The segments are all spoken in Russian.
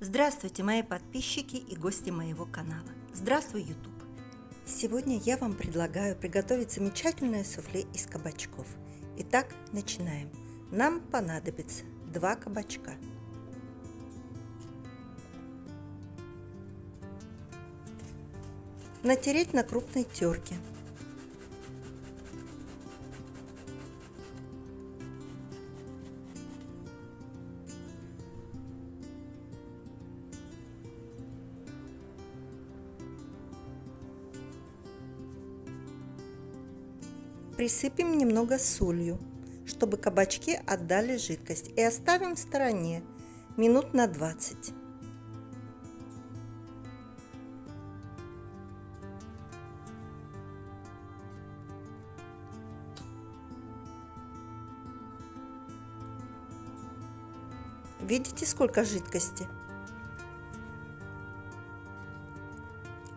Здравствуйте, мои подписчики и гости моего канала. Здравствуй, YouTube! Сегодня я вам предлагаю приготовить замечательное суфле из кабачков. Итак, начинаем. Нам понадобится 2 кабачка. Натереть на крупной терке. Присыпем немного солью, чтобы кабачки отдали жидкость, и оставим в стороне минут на 20. Видите, сколько жидкости?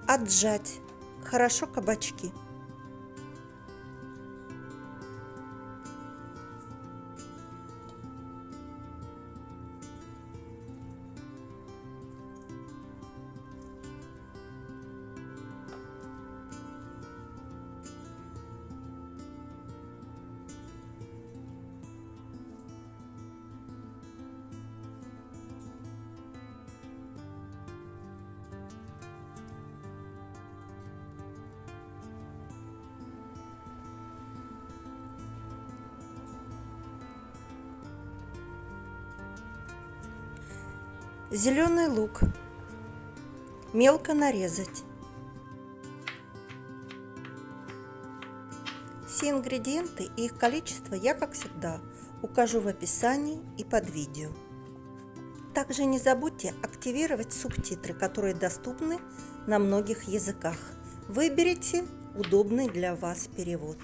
Отжать хорошо кабачки. Зеленый лук мелко нарезать. Все ингредиенты и их количество я, как всегда, укажу в описании и под видео. Также не забудьте активировать субтитры, которые доступны на многих языках. Выберите удобный для вас перевод.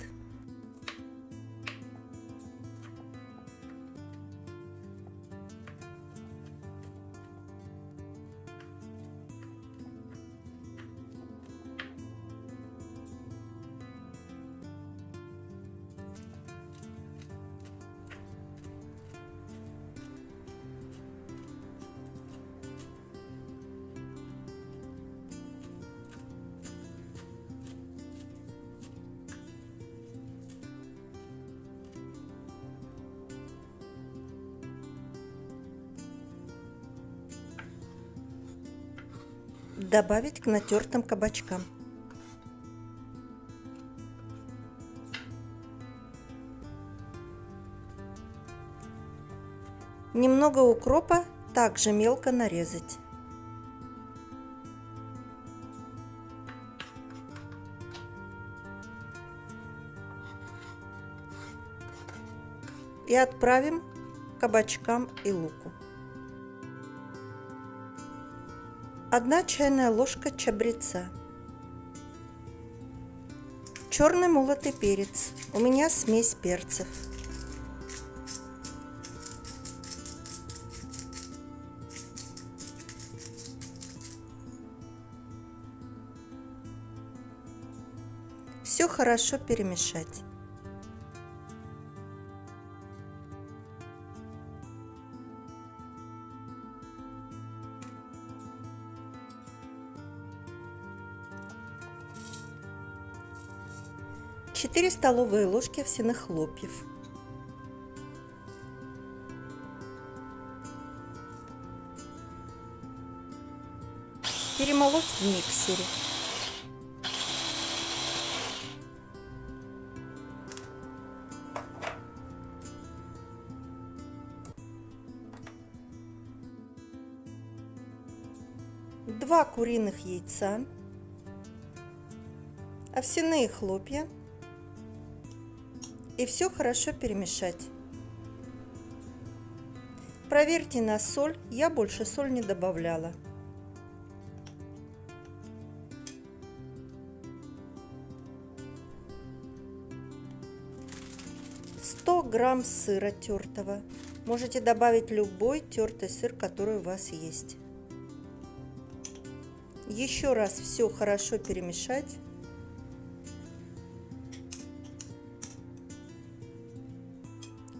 Добавить к натертым кабачкам. Немного укропа также мелко нарезать. И отправим к кабачкам и луку. 1 чайная ложка чабреца. Черный молотый перец. У меня смесь перцев. Все хорошо перемешать. Четыре столовые ложки овсяных хлопьев. Перемолоть в миксере. Два куриных яйца, овсяные хлопья. И все хорошо перемешать. Проверьте на соль, я больше соль не добавляла. 100 грамм сыра тертого. Можете добавить любой тертый сыр, который у вас есть. Еще раз все хорошо перемешать.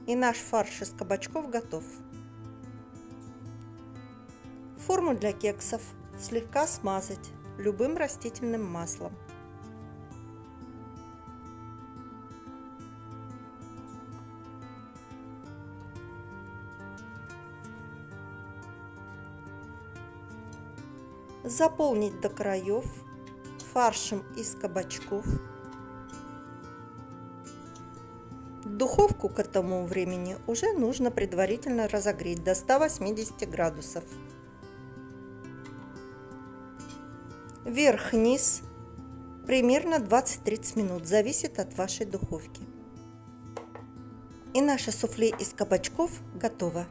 И наш фарш из кабачков готов. Форму для кексов слегка смазать любым растительным маслом. Заполнить до краев фаршем из кабачков. Духовку к этому времени уже нужно предварительно разогреть до 180 градусов. Вверх-вниз примерно 20-30 минут, зависит от вашей духовки. И наше суфле из кабачков готово.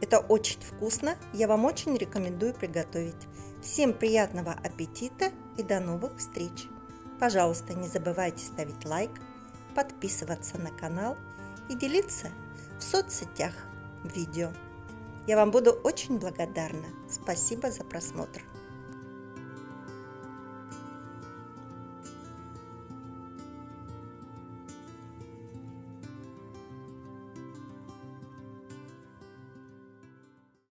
Это очень вкусно, я вам очень рекомендую приготовить. Всем приятного аппетита и до новых встреч! Пожалуйста, не забывайте ставить лайк, подписываться на канал и делиться в соцсетях видео. Я вам буду очень благодарна. Спасибо за просмотр.